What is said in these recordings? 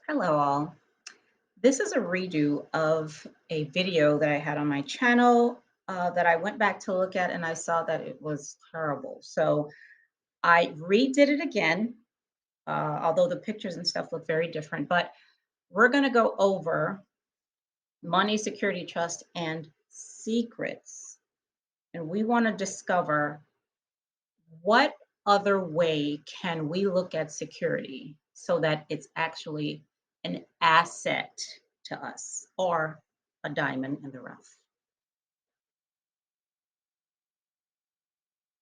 Hello all. This is a redo of a video that I had on my channel that I went back to look at and I saw that it was terrible. So I redid it again, although the pictures and stuff look very different. But we're going to go over money, security, trust, and secrets. And we want to discover what other way can we look at security so that it's actually an asset to us or a diamond in the rough.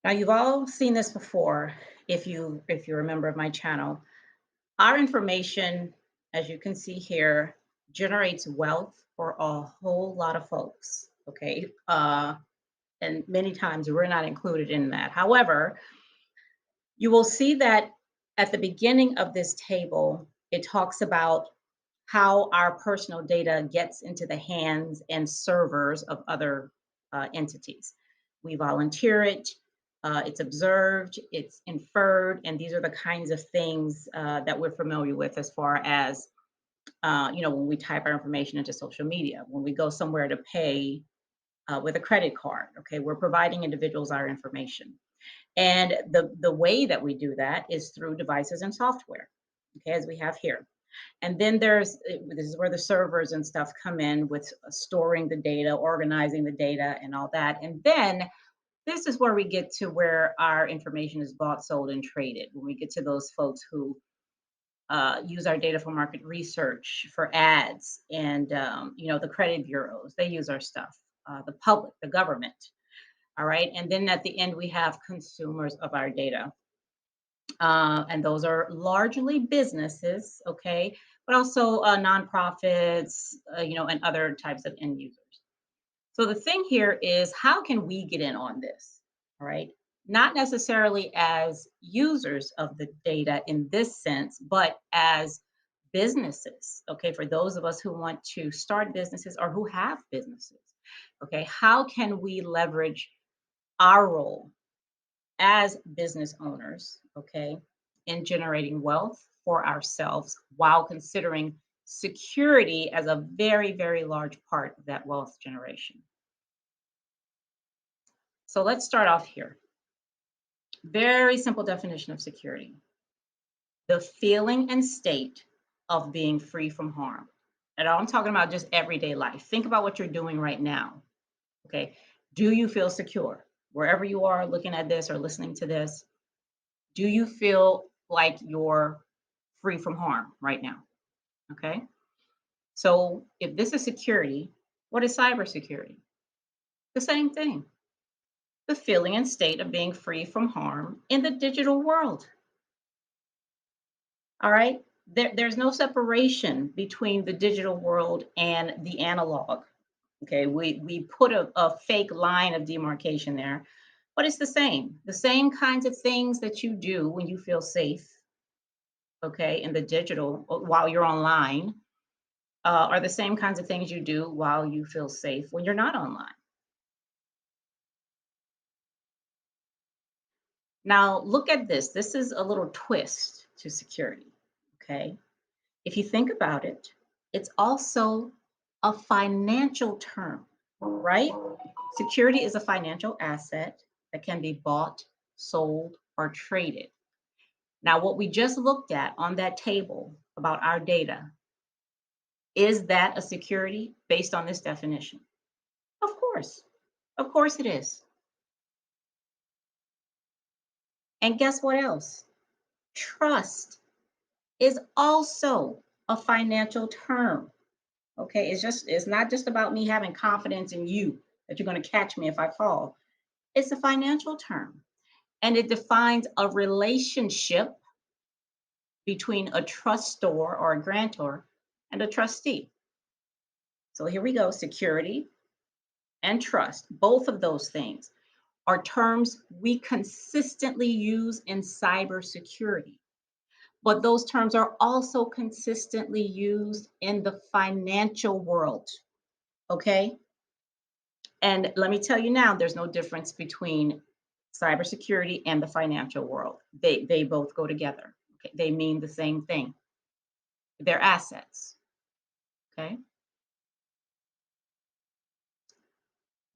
Now you've all seen this before if you're a member of my channel. Our information, as you can see here, generates wealth for a whole lot of folks. Okay. And many times we're not included in that. However, you will see that at the beginning of this table, it talks about how our personal data gets into the hands and servers of other entities. We volunteer it, it's observed, it's inferred, and these are the kinds of things that we're familiar with as far as, when we type our information into social media, when we go somewhere to pay with a credit card, okay, we're providing individuals our information. And the way that we do that is through devices and software, okay, as we have here. And then this is where the servers and stuff come in with storing the data, organizing the data, and all that. And then this is where we get to where our information is bought, sold, and traded. When we get to those folks who use our data for market research, for ads, and the credit bureaus, they use our stuff. The public, the government. All right. And then at the end, we have consumers of our data. And those are largely businesses, okay, but also nonprofits, and other types of end users. So the thing here is, how can we get in on this? All right. Not necessarily as users of the data in this sense, but as businesses, okay, for those of us who want to start businesses or who have businesses, okay, how can we leverage our role as business owners, okay, in generating wealth for ourselves while considering security as a very, very large part of that wealth generation. So let's start off here. Very simple definition of security: the feeling and state of being free from harm. And I'm talking about just everyday life. Think about what you're doing right now. Okay. Do you feel secure? Wherever you are looking at this or listening to this, do you feel like you're free from harm right now? Okay. So if this is security, what is cybersecurity? The same thing. The feeling and state of being free from harm in the digital world. All right. There's no separation between the digital world and the analog. Okay. We put a fake line of demarcation there, but it's the same. The same kinds of things that you do when you feel safe, okay, in the digital while you're online are the same kinds of things you do while you feel safe when you're not online. Now, look at this. This is a little twist to security. Okay. If you think about it, it's also a financial term, right? Security is a financial asset that can be bought, sold, or traded. Now, what we just looked at on that table about our data, is that a security based on this definition? Of course. Of course it is. And guess what else? Trust is also a financial term. Okay, it's not just about me having confidence in you that you're going to catch me if I fall. It's a financial term, and it defines a relationship between a trustor or a grantor and a trustee. So here we go: security and trust. Both of those things are terms we consistently use in cybersecurity. But those terms are also consistently used in the financial world. Okay. And let me tell you now, there's no difference between cybersecurity and the financial world. They both go together. Okay? They mean the same thing. their assets. Okay.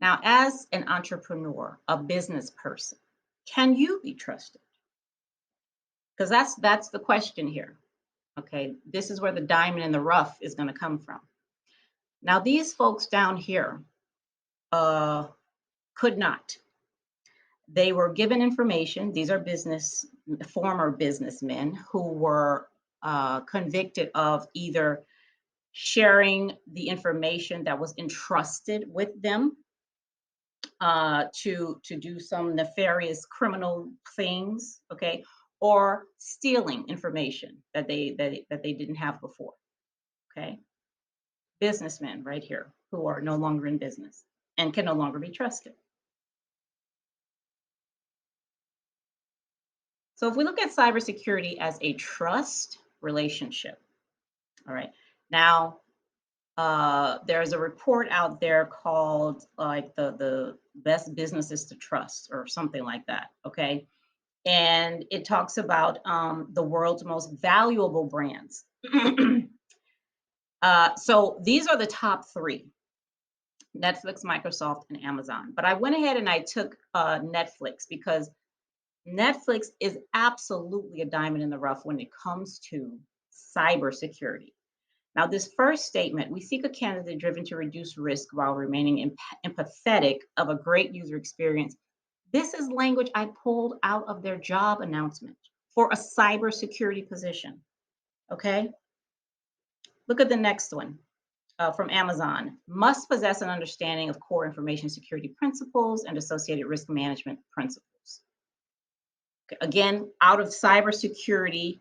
Now, as an entrepreneur, a business person, can you be trusted? Because that's the question here. Okay. This is where the diamond in the rough is going to come from. Now, these folks down here uh, could not. They were given information. These are former businessmen who were convicted of either sharing the information that was entrusted with them to do some nefarious criminal things, okay, or stealing information that they didn't have before, okay. Businessmen right here who are no longer in business and can no longer be trusted. So if we look at cybersecurity as a trust relationship, all right. Now, there's a report out there called like the best businesses to trust or something like that. Okay, and it talks about the world's most valuable brands. So these are the top three: Netflix, Microsoft, and Amazon. But I went ahead and I took Netflix because Netflix is absolutely a diamond in the rough when it comes to cybersecurity. Now, this first statement, we seek a candidate driven to reduce risk while remaining empathetic of a great user experience. This is language I pulled out of their job announcement for a cybersecurity position. Okay. Look at the next one from Amazon. Must possess an understanding of core information security principles and associated risk management principles. Okay. Again, out of cybersecurity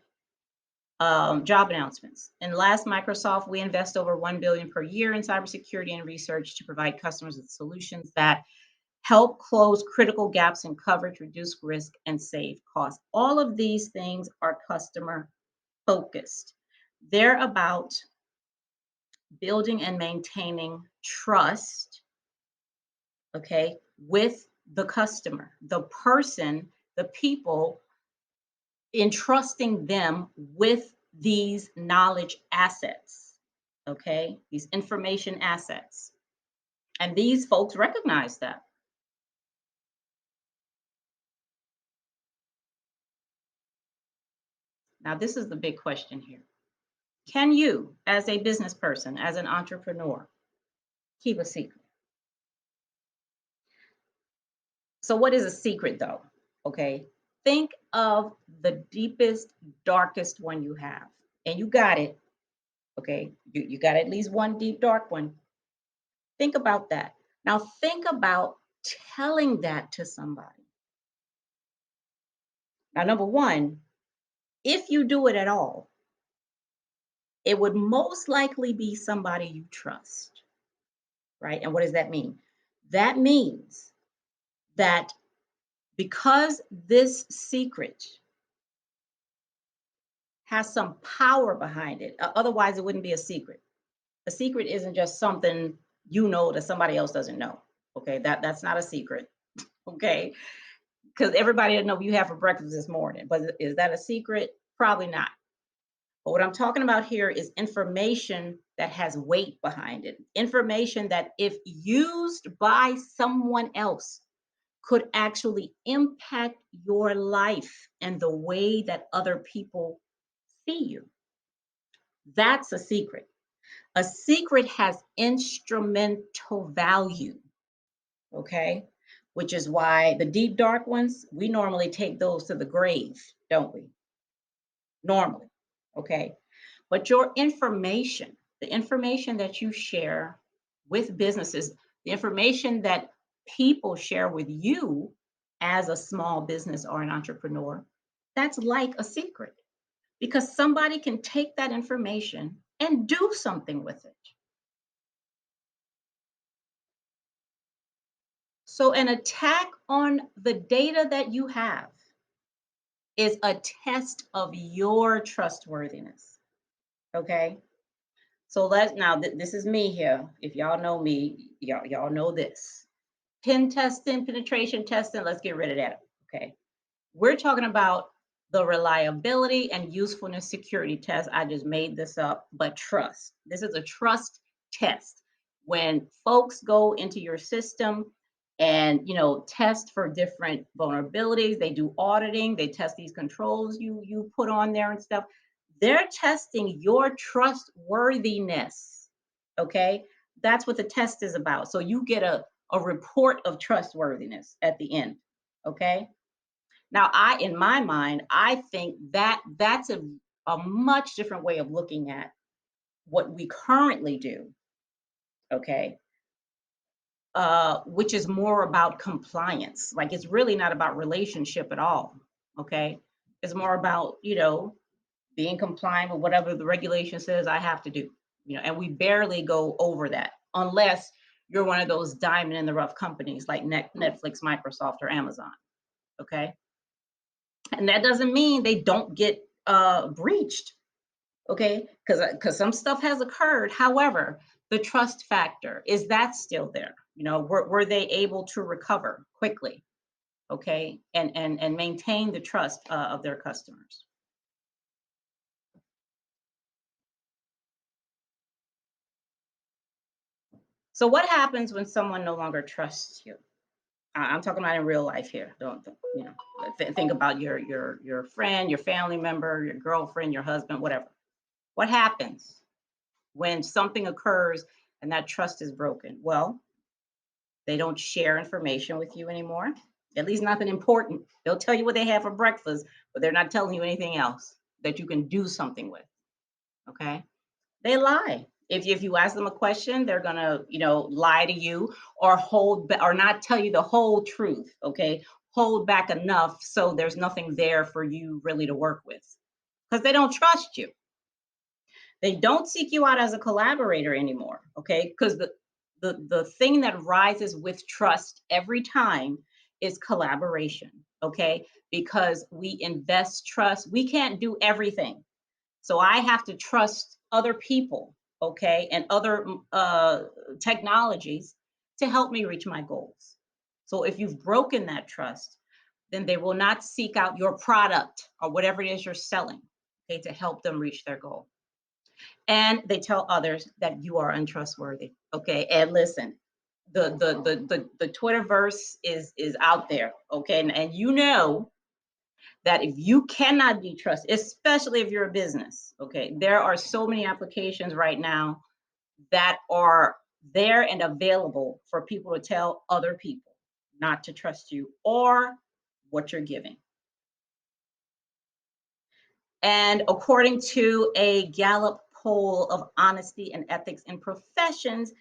job announcements. In last Microsoft, we invest over $1 billion per year in cybersecurity and research to provide customers with solutions that help close critical gaps in coverage, reduce risk, and save costs. All of these things are customer focused. They're about building and maintaining trust, okay, with the customer, the person, the people, entrusting them with these knowledge assets, okay, these information assets. And these folks recognize that. Now, this is the big question here. Can you, as a business person, as an entrepreneur, keep a secret? So, what is a secret though? Okay, think of the deepest, darkest one you have, and you got it. Okay, you got at least one deep, dark one. Think about that. Now, think about telling that to somebody. Now, number one, if you do it at all, it would most likely be somebody you trust, right? And what does that mean? That means that because this secret has some power behind it, otherwise, it wouldn't be a secret. A secret isn't just something you know that somebody else doesn't know. Okay, that's not a secret. Okay, because everybody will know what you have for breakfast this morning. But is that a secret? Probably not. But what I'm talking about here is information that has weight behind it. Information that, if used by someone else, could actually impact your life and the way that other people see you. That's a secret. A secret has instrumental value, okay? Which is why the deep, dark ones, we normally take those to the grave, don't we? Normally, okay? But your information, the information that you share with businesses, the information that people share with you as a small business or an entrepreneur, that's like a secret because somebody can take that information and do something with it. So, an attack on the data that you have is a test of your trustworthiness. Okay. So let's now this is me here. If y'all know me, y'all know this. Pen testing, penetration testing, let's get rid of that. Okay. We're talking about The reliability and usefulness security test, I just made this up, but trust. This is a trust test. When folks go into your system and test for different vulnerabilities, they do auditing, they test these controls you put on there and stuff. They're testing your trustworthiness. Okay? That's what the test is about. So you get a report of trustworthiness at the end. Okay? Now, in my mind, I think that that's a much different way of looking at what we currently do, okay? Which is more about compliance. Like it's really not about relationship at all, okay? It's more about, being compliant with whatever the regulation says I have to do, and we barely go over that unless you're one of those diamond in the rough companies like Netflix, Microsoft, or Amazon, okay? And that doesn't mean they don't get breached, okay? Because some stuff has occurred. However, the trust factor, is that still there? Were they able to recover quickly, okay, and maintain the trust of their customers? So what happens when someone no longer trusts you? I'm talking about in real life here. Don't think about your friend, your family member, your girlfriend, your husband, whatever. What happens when something occurs and that trust is broken? Well, they don't share information with you anymore, at least nothing important. They'll tell you what they have for breakfast, but they're not telling you anything else that you can do something with. Okay. They lie. If you ask them a question, they're gonna, lie to you or or not tell you the whole truth. Okay. Hold back enough so there's nothing there for you really to work with because they don't trust you. They don't seek you out as a collaborator anymore, okay? Because the thing that rises with trust every time is collaboration, okay? Because we invest trust. We can't do everything. So I have to trust other people, okay, and other technologies to help me reach my goals. So if you've broken that trust, then they will not seek out your product or whatever it is you're selling, okay, to help them reach their goal, and they tell others that you are untrustworthy. Okay, and listen, the Twitterverse is out there. Okay, and that if you cannot be trusted, especially if you're a business, okay, there are so many applications right now that are there and available for people to tell other people not to trust you or what you're giving. And according to a Gallup poll of honesty and ethics in professions,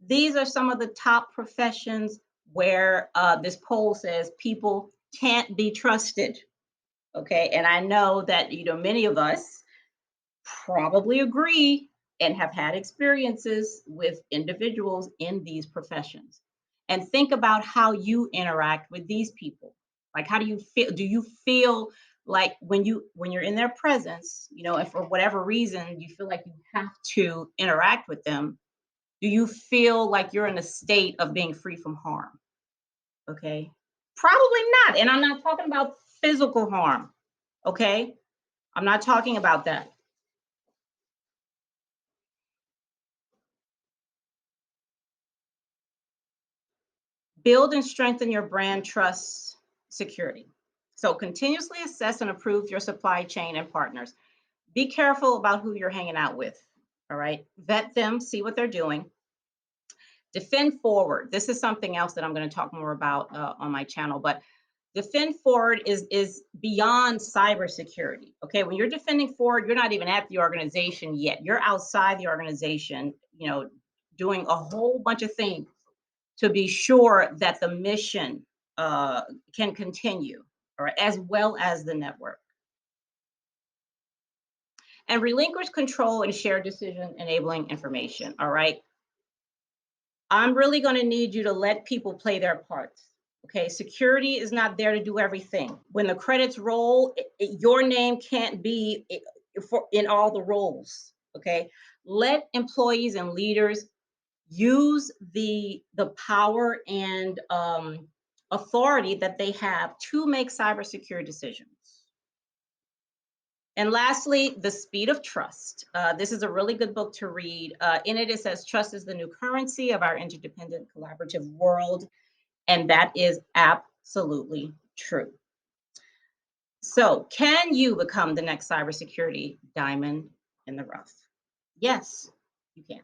these are some of the top professions where this poll says people can't be trusted. Okay. And I know that, many of us probably agree and have had experiences with individuals in these professions. And think about how you interact with these people. Like, how do you feel? Do you feel like when you're in their presence, and for whatever reason you feel like you have to interact with them, do you feel like you're in a state of being free from harm? Okay. Probably not. And I'm not talking about physical harm. Okay. I'm not talking about that. Build and strengthen your brand trust security. So continuously assess and approve your supply chain and partners. Be careful about who you're hanging out with. All right. Vet them, see what they're doing. Defend forward. This is something else that I'm going to talk more about on my channel, but defend forward is beyond cybersecurity. Okay. When you're defending forward, you're not even at the organization yet. You're outside the organization, doing a whole bunch of things to be sure that the mission can continue, or as well as the network. And relinquish control and share decision enabling information. All right. I'm really going to need you to let people play their parts. Okay. Security is not there to do everything. When the credits roll, your name can't be in all the roles. Okay. Let employees and leaders use the power and authority that they have to make cybersecurity decisions. And lastly, The Speed of Trust. This is a really good book to read. In it, it says trust is the new currency of our interdependent collaborative world. And that is absolutely true. So, can you become the next cybersecurity diamond in the rough? Yes, you can.